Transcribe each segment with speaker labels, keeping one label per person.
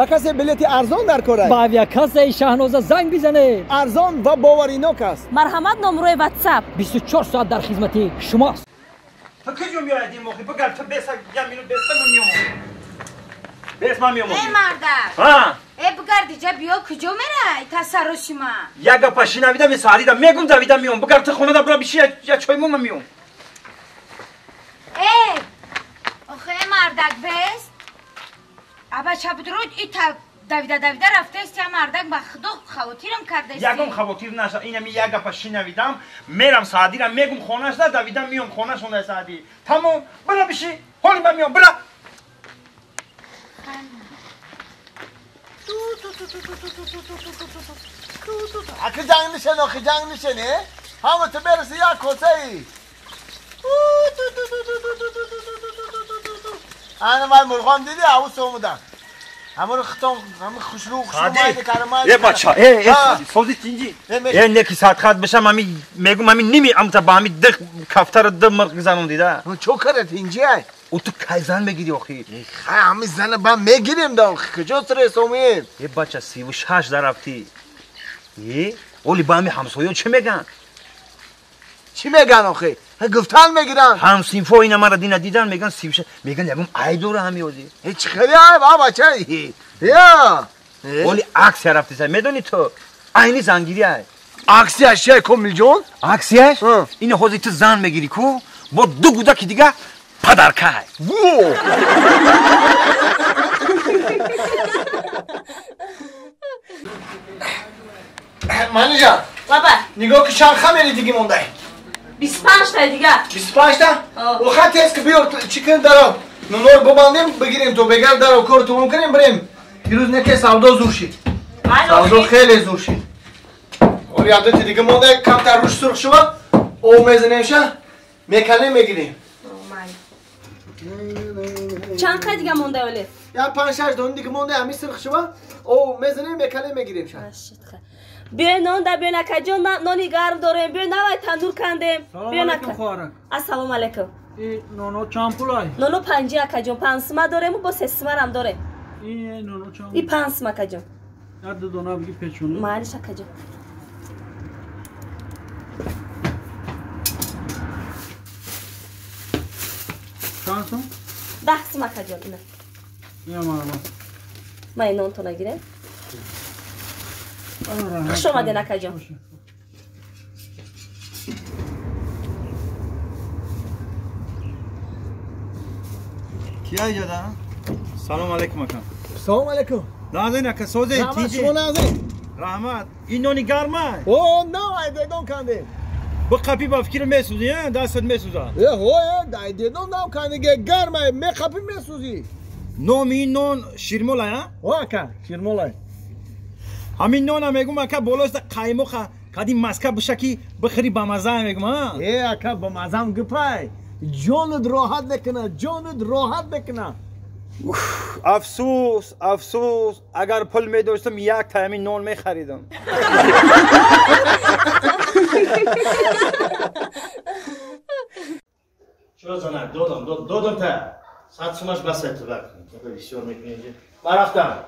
Speaker 1: کسی بلیت ارزان در کاره
Speaker 2: با کسی شاهنوزه زنگ بزنه.
Speaker 1: ارزان و باوریناک است.
Speaker 3: مرحمت نمره واتساپ
Speaker 2: 24 ساعت در خدمت شماست.
Speaker 4: تو کجا میاد این موقع بگم تو بیسا یه مینوت بیسا نمیام بیس ما میام
Speaker 3: ای مردک
Speaker 4: ها
Speaker 3: ای بگردی جا بیا کجا میره تسرشی ما
Speaker 4: یک پاشی نویدم این ساعتی دم میگم دویدم میام بگرد تو خونه دا برا بیشی یا چای مون میام
Speaker 3: ای آخه ای مردک بیست ابا چه بدرود ای تا دویده رفته است یا مردک با خدا خواتیرم کرده است
Speaker 4: یکم خواتیر نشه اینم یک پاشی نویدم میرم ساعتی دم میگم خونه‌اش دا دویدم میام خونه‌اش اون ساعتی تمام برا بیشی حالی من میام برا
Speaker 1: اکی جنگ نشه ناخی جنگ نشه نه همه تو برسی یا کسه ای انا من مرغان دیدی او سومودن همه رو ختم همه خوشرو مایده کرمایده
Speaker 4: یه بچه سوزی تینجی نکی ساعت خط بشم مامی میگم مامی نمی امتا با همی دخ کفتر دم مرغ زنون دیده
Speaker 1: چو کرد اینجی ای
Speaker 4: او تو کی زن میگیری آخی
Speaker 1: خیلی همی زن با میگیریم دا کجا سر سومید
Speaker 4: یه بچه 36 در رفتی اولی با همی همسایه چه میگن
Speaker 1: چی میگن آخی؟ گفتن میگیرن
Speaker 4: هم سینفو اینا مرا دیدن میگن 36 میگن یکم ای دور همی اوزی
Speaker 1: هیچ خیلی های بابا چه ای یا
Speaker 4: اولی عکس رفتی سر میدونی تو اینی زنگیری های
Speaker 1: عکسی اشیای کمیل جون؟
Speaker 4: عکسیش این خوزی تو زن میگیری کو با دو گودکی دیگه پدرکه
Speaker 1: وو مانی جان
Speaker 3: بابا
Speaker 1: نگاه که چند خمیری دیگه مونده
Speaker 3: 25 تا دیگه
Speaker 1: 25 تا؟ و خطی است که بیار چیکن دارم نونور ببندیم بگیریم تو بگر دارو کار تموم کنیم بریم دیروز نکه سودا زور شید سودا خیلی زور شید ولی عادت دیگه مونده کمتر روش سرخ شما او میزنیمشه میکنیم میگیریم
Speaker 3: چند خیلی دیگه مونده ولی
Speaker 1: یا 5 6 دون دیگه مونده همی سرخ شما او میزنیم میکنیم میگیریم شه
Speaker 3: بیا نان دا بیا نکجون نانی گرم داریم بیا نوای تندور کندیم بیا نک السلام علیکم
Speaker 2: نونو چامپولای
Speaker 3: نونو 5 کجون 5 سما داریم با 3 سما هم داره
Speaker 2: این نونو چامپول
Speaker 3: این 5 سما کجون
Speaker 2: درد دونا بگی پیچونه
Speaker 3: معلش کجون
Speaker 2: چند سو
Speaker 3: 10 سما کجون اینا
Speaker 2: یا ماما
Speaker 3: من نون تو نگیرم خوش آمده نکجون
Speaker 4: کیا ایجاده؟ سلام علیکم اکم
Speaker 1: سلام علیکم
Speaker 4: نازنین اکا سوزه
Speaker 1: رحمت
Speaker 4: تیجی
Speaker 1: شما نازنین
Speaker 4: رحمت این نونی گرمه
Speaker 1: او نه ای دیدون کندیم
Speaker 4: با قپی با فکر میسوزی ها دستت میسوزه
Speaker 1: دای دیدون نام کنده گرمه می خپی میسوزی
Speaker 4: نوم این نون شیرمولا ها؟
Speaker 1: واکا شیرمولای
Speaker 4: همین نون هم میگم اکا بولوست قایموخ کدی مسکه بشکی بخری با مزه میگم ها
Speaker 1: اکا با مزم گپای جونت راحت نکنه
Speaker 4: افسوس اگر پول میداشتم یک تا همین نون میخریدم
Speaker 5: چرا زنک دادم تا ساعت سماش بس اتباق کنید بسیار میکنید من رفتم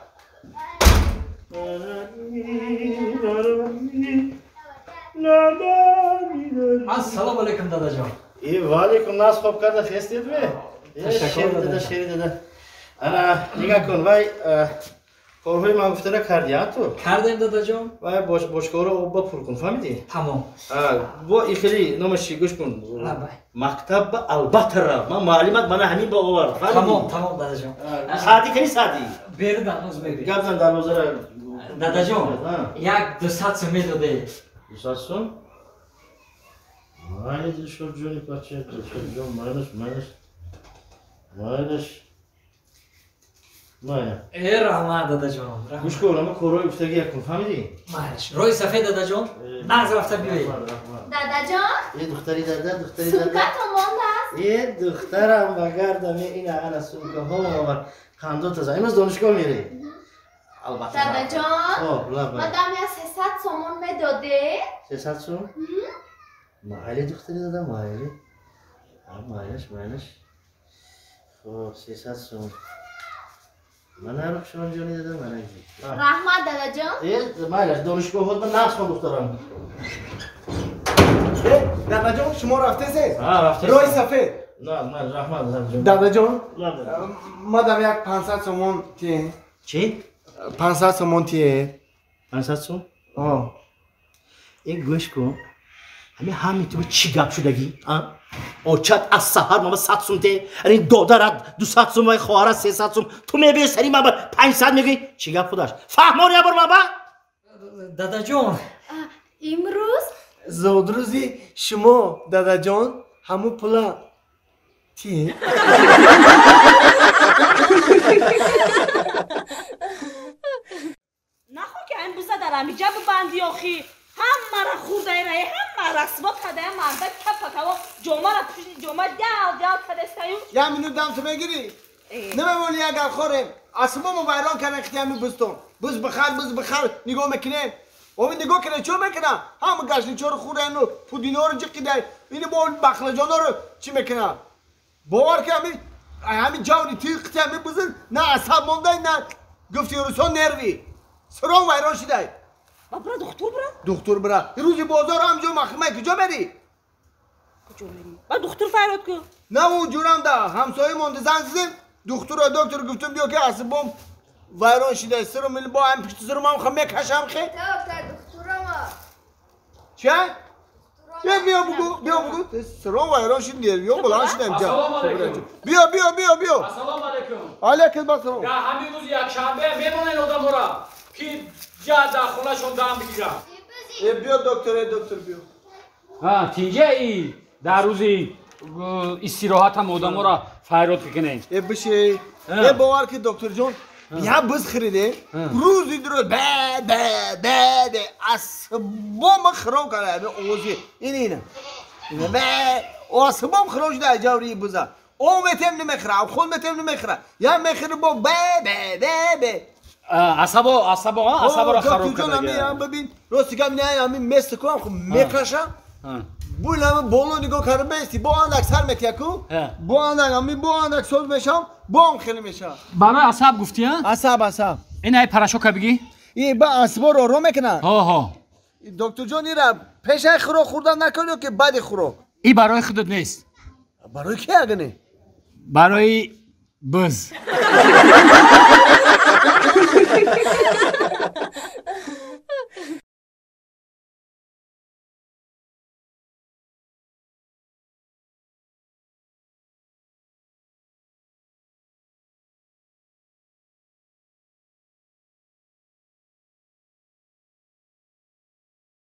Speaker 2: السلام علیکم دادا جان
Speaker 5: ای والیکم ناس خوب کرده فیستید به
Speaker 2: تشکر
Speaker 5: شیری داده انا نگاه کن وای کارهای من گفته را کردی ها تو
Speaker 2: کردیم دادا جان
Speaker 5: وای باشکارو با پر کن فهمیدی
Speaker 2: تمام
Speaker 5: با ای خیلی نامش گوش کن مکتب البته را من معلومات من همین با آورد
Speaker 2: تمام دادا جان
Speaker 5: سادی کنی سادی
Speaker 2: بیر دانوز بگی
Speaker 5: گفتن دروازه را
Speaker 2: دادا جان یک 200 سو میداده
Speaker 5: 200 سو مایه دشور جونی پاچه دشور جون مایلش مایه
Speaker 2: ای رحمت دادا جان
Speaker 5: گوش کن اما کورای افتگی کن فهمیدی؟
Speaker 2: مایش روی صفحه دادا جان نغز رفته بیایی
Speaker 3: دادا جان
Speaker 5: یه دختری دادا
Speaker 3: سوکت مانده است
Speaker 5: یه دخترم بگردم این انا سوکه ها و کندو تازه امروز دانشگاه میره البته
Speaker 3: دادا جان
Speaker 5: مادام
Speaker 3: یا 300 سومون میداده
Speaker 5: 300 سوم؟ مایلی دختری دادا مایلی مایلش خب 300 سوم من هم شما جانی دادم من
Speaker 3: رحمت دادا جان
Speaker 5: مایلش دانشگاه خود من نقص کن دخترم
Speaker 1: دادا جان شما رفته سه؟
Speaker 5: رفته
Speaker 1: روی سفید
Speaker 5: نه من رحمت دادم جان
Speaker 1: دادا جان مادم یک 500 سومون تیه
Speaker 5: چی؟
Speaker 1: 500 سومون تیه
Speaker 5: 500 سوم؟
Speaker 1: آه
Speaker 5: این گوش کن همین تو چی گپ شدگی؟ آچت از سحر ما 100 سوم ته این دادرت 200 سوم و خواهرت 300 سوم تو میبینی سری ما 500 میگی چی گپ خودش فهمانی بر ما با
Speaker 2: دادا جون
Speaker 3: امروز
Speaker 1: زود روزی شما دادا جان همون پولا تیه
Speaker 6: نخو که این بوزه در همیجا ببندی آخی همه را خورده رای همه رسمات کده مرده کپ کوا جمعه را پشت جمعه دل کده استایو
Speaker 1: یا منو دم تو بگیری نمیمونی اگر خورم اصلا ما ویران کنه اختیامی بستون بز بخر نگاه میکنه و نگاه کنه چو میکنه همه گشنی چور خوره اینو پودینا رو جقی ده اینو با بخلجانا رو چی میکنه باور که همین جوانی توی اختیامی بزن نه عصب مونده نه گفتی روسان نروی سران ویران شده
Speaker 6: برا
Speaker 1: دکتر برا روزی بازار همجور مخمه کجا بری؟
Speaker 6: کجا بری؟ با دکتر فراد کن
Speaker 1: نه اون جورم ده همسایه مونده زن زدیم دکتر گفتم بیا که عصبم ویران شده سرم میلی با هم پشت سرم هم خمه کشم خیلی
Speaker 3: دکترم
Speaker 1: چه؟ بیا بگو سرم ویران شده بیا بلند شده اینجا
Speaker 7: السلام علیکم
Speaker 1: بیا
Speaker 7: السلام علیکم
Speaker 1: علیکم السلام
Speaker 7: یا همین روز یک شنبه میمونن آدم را که جا در خونه شون دام بگیرم
Speaker 1: بیا دکتر بیا
Speaker 7: تینجه ای در روزی استراحت هم آدم را فیرات بکنین
Speaker 1: بشه باور که دکتر جان بیا بز خریده روزی درو به اسبام خراب کرده اوزی اینه اسبام خراب شده جوری بزا او متم نمیخره او خود متم نمیخره یا میخره با به
Speaker 7: عصبا را خراب کرده
Speaker 1: ببین راستی که همین مثل کنم خب میکشم بولم بولو نگاه کرده بیستی با اندک سر میتیکو با اندک سوز میشم با هم خیلی میشم
Speaker 7: برای عصب گفتی ها؟
Speaker 1: عصب
Speaker 7: این های پرشوکه بگی؟
Speaker 1: این با عصبا رو میکنن
Speaker 7: ها
Speaker 1: دکتر جان این را پیش خورو خوردن نکنید که بعد خورو
Speaker 7: این برای خودت نیست
Speaker 1: برای کی اگه نه؟
Speaker 7: برای بز